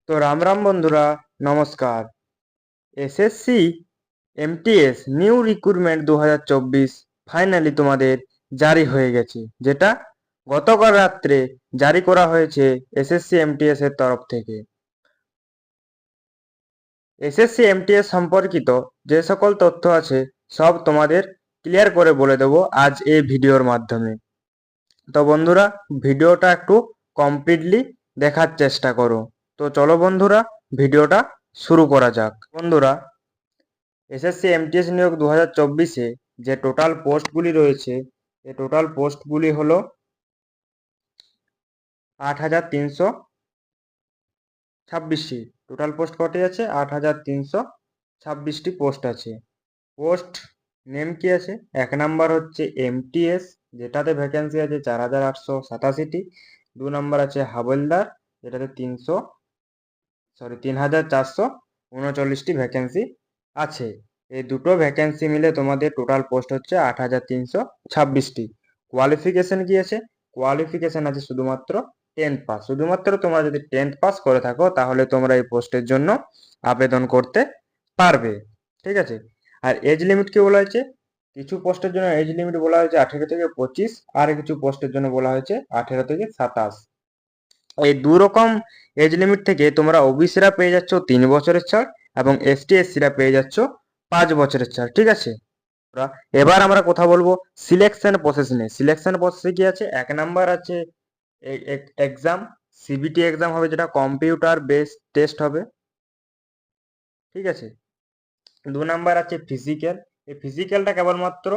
তো রাম রাম বন্ধুরা, নমস্কার। SSC MTS new recruitment 2024 finally তোমাদের জারি হয়ে গেছে, যেটা গতকাল রাত্রে জারি করা হয়েছে এসএসসি এমটিএস এর তরফ থেকে। এসএসসি এমটিএস সম্পর্কিত যে সকল তথ্য আছে সব তোমাদের ক্লিয়ার করে বলে দেবো আজ এই ভিডিওর মাধ্যমে। তো বন্ধুরা, ভিডিওটা একটু কমপ্লিটলি দেখার চেষ্টা করো। তো চলো বন্ধুরা, ভিডিওটা শুরু করা যাক। বন্ধুরা, এসএসসি এমটিএস নিয়োগ 2024-এ যে টোটাল পোস্টগুলি রয়েছে, এই টোটাল পোস্টগুলি হলো 8,326টি। টোটাল পোস্ট কটি আছে? 8,326টি পোস্ট আছে। পোস্ট নেম কি আছে? এক নাম্বার হচ্ছে এমটিএস, যেটাতে ভ্যাকেন্সি আছে 4,887টি। 2 নাম্বার আছে হাবলদার, যেটাতে 3,439টি ভ্যাকেন্সি আছে। এই দুটো ভ্যাকেন্সি মিলে তোমাদের টোটাল পোস্ট হচ্ছে 8,326টি। কোয়ালিফিকেশন কি আছে? কোয়ালিফিকেশন আছে শুধুমাত্র 10th পাস। শুধুমাত্র তোমরা যদি 10th পাস করে থাকো তাহলে তোমরা এই পোস্টের জন্য আবেদন করতে পারবে। ঠিক আছে। আর এজ লিমিট কি বলা হয়েছে? কিছু পোস্টের জন্য এজ লিমিট বলা হয়েছে 18 থেকে 25, আর কিছু পোস্টের জন্য বলা হয়েছে 18 থেকে 27। এই দু রকম এজ লিমিট থেকে তোমরা ওবিসিরা পেয়ে যাচ্ছ 3 বছরের ছাড়, এবং এসটি এসসিরা পেয়ে যাচ্ছ 5 বছরের ছাড়। ঠিক আছে। এবার আমরা কথা বলবো সিলেকশন প্রসেস নিয়ে। সিলেকশন প্রসেসে কি আছে? এক নাম্বার আছে এক্সাম, সিবিটি এক্সাম হবে, যেটা কম্পিউটার বেসড টেস্ট হবে। ঠিক আছে। 2 নাম্বার আছে ফিজিক্যাল। এই ফিজিক্যালটা কেবলমাত্র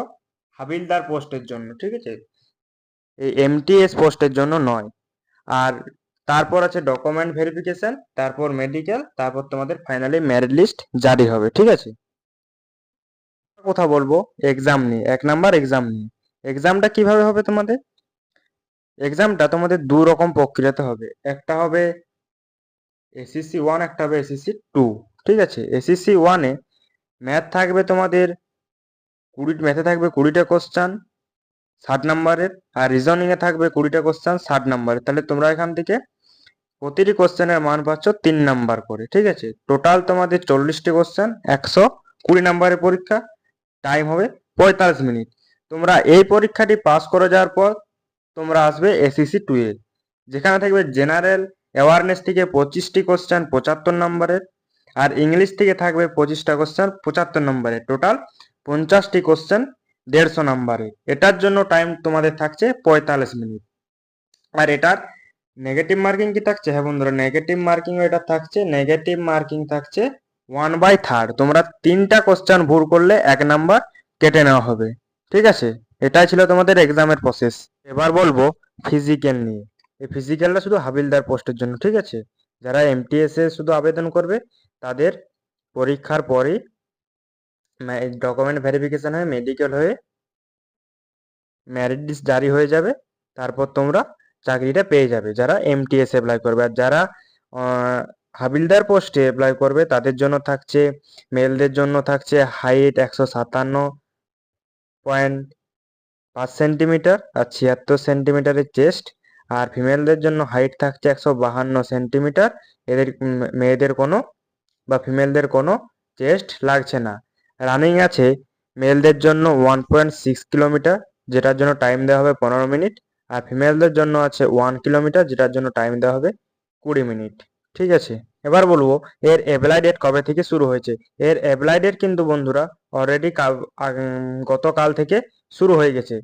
হাবিলদার পোস্টের জন্য। ঠিক আছে, এই এমটিএস পোস্টের জন্য নয়। আর তারপর আছে ডকুমেন্ট ভেরিফিকেশন, তারপর মেডিকেল, তারপর তোমাদের ফাইনালি মেরিট লিস্ট জারি হবে। ঠিক আছে। কথা বলবো এক্সাম নিয়ে। এক নাম্বার এক্সাম নিয়ে। এক্সামটা কিভাবে হবে তোমাদের? এক্সামটা তোমাদের দু রকম প্রক্রিয়াতে হবে। একটা হবে এসিসি 1, একটা হবে এসিসি 2। ঠিক আছে। এসিসি 1-এ ম্যাথ থাকবে তোমাদের ম্যাথে থাকবে 20টা কোশ্চান 60 নাম্বারের, আর রিজনিং এ থাকবে 20টা কোশ্চান 60 নাম্বারের। তাহলে তোমরা এখান থেকে প্রতিটি কোশ্চেনের মান পাচ্ছ 3 নাম্বার করে। ঠিক আছে। টোটাল তোমাদের 40টি কোশ্চেন, 120 নাম্বারের পরীক্ষা। টাইম হবে 45 মিনিট। তোমরা এই পরীক্ষাটি পাস করে যাওয়ার পর তোমরা আসবে এসিসি 2 এ, যেখানে থাকবে জেনারেল অ্যাওয়ারনেস থেকে 25টি কোশ্চেন 75 নাম্বারের, আর ইংলিশ থেকে থাকবে 25টা কোশ্চেন 75 নাম্বারের। টোটাল 50টি কোশ্চেন 150 নাম্বারের। এটার জন্য টাইম তোমাদের থাকছে 45 মিনিট। আর এটার নেগেটিভ মার্কিং কি থাকছে? হ্যাঁ বন্ধুরা, নেগেটিভ মার্কিং এটা থাকছে। নেগেটিভ মার্কিং থাকছে 1/3। তোমরা 3টা কোশ্চেন ভুল করলে 1 নাম্বার কেটে নেওয়া হবে। ঠিক আছে। এটাই ছিল তোমাদের এক্সামের প্রসেস। এবার বলবো ফিজিক্যাল নিয়ে। এই ফিজিক্যালটা শুধু হাবিলদার পোস্টের জন্য। ঠিক আছে। যারা এমটিএস এ শুধু আবেদন করবে তাদের পরীক্ষার পরেই ডকুমেন্ট ভেরিফিকেশন হয়ে মেডিকেল হয়ে মেরিট লিস্ট জারি হয়ে যাবে। তারপর তোমরা চাকরিটা পেয়ে যাবে যারা এমটিএস অ্যাপ্লাই করবে। আর যারা হাবিলদার পোস্টে অ্যাপ্লাই করবে তাদের জন্য থাকছে, মেলদের জন্য থাকছে হাইট 157.5 সেন্টিমিটার আর 76 সেন্টিমিটারের চেস্ট। আর ফিমেলদের জন্য হাইট থাকছে 152 সেন্টিমিটার। এদের মেয়েদের কোনো বা ফিমেলদের কোনো চেস্ট লাগছে না। রানিং আছে মেলদের জন্য 1.6 কিলোমিটার, যেটার জন্য টাইম দেওয়া হবে 15 মিনিট। আর ফিমেলদের জন্য আছে 1 কিলোমিটার, যেটার জন্য টাইম দেওয়া হবে 20 মিনিট। ঠিক আছে। এবার বলবো এর অ্যাপ্লাই ডেট কবে থেকে শুরু হয়েছে। এর অ্যাপ্লাই ডেট কিন্তু বন্ধুরা অলরেডি গতকাল থেকে শুরু হয়ে গেছে।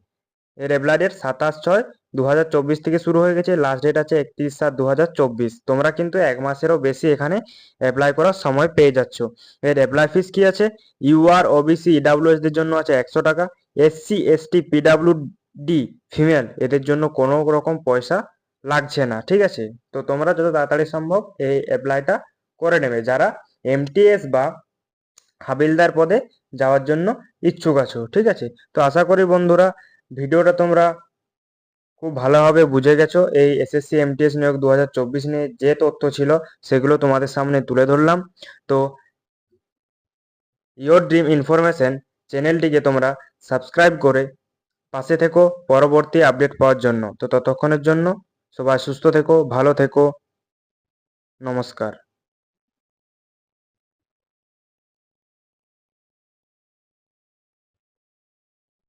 এর অ্যাপ্লাই ডেট 27/6/2024 থেকে শুরু হয়ে গেছে। লাস্ট ডেট আছে 31/7/2024। তোমরা কিন্তু 1 মাসেরও বেশি এখানে অ্যাপ্লাই করার সময় পেয়ে যাচ্ছ। এর অ্যাপ্লাই ফিস কি আছে? ইউআর, ওবিসি, ইডাব্লিউএস দের জন্য আছে 100 টাকা। এসসি, এসটি, পিডাব্লিউডি, ফিমেল এদের জন্য কোনো রকম পয়সা লাগছে না। ঠিক আছে। তো তোমরা যত তাড়াতাড়ি সম্ভব এই অ্যাপ্লাইটা করে নেবে যারা এমটিএস বা হাবিলদার পদে যাওয়ার জন্য ইচ্ছুক আছো। ঠিক আছে। তো আশা করি বন্ধুরা ভিডিওটা তোমরা খুব ভালোভাবে বুঝে গেছো। এই এসএসসি এমটিএস নিয়োগ 2024 নিয়ে যে তথ্য ছিল সেগুলো তোমাদের সামনে তুলে ধরলাম। তো ইয়োর ড্রিম ইনফরমেশন চ্যানেলটিকে তোমরা সাবস্ক্রাইব করে পাশে থেকো পরবর্তী আপডেট পাওয়ার জন্য। তো ততক্ষণের জন্য সবাই সুস্থ থেকো, ভালো থেকো। নমস্কার।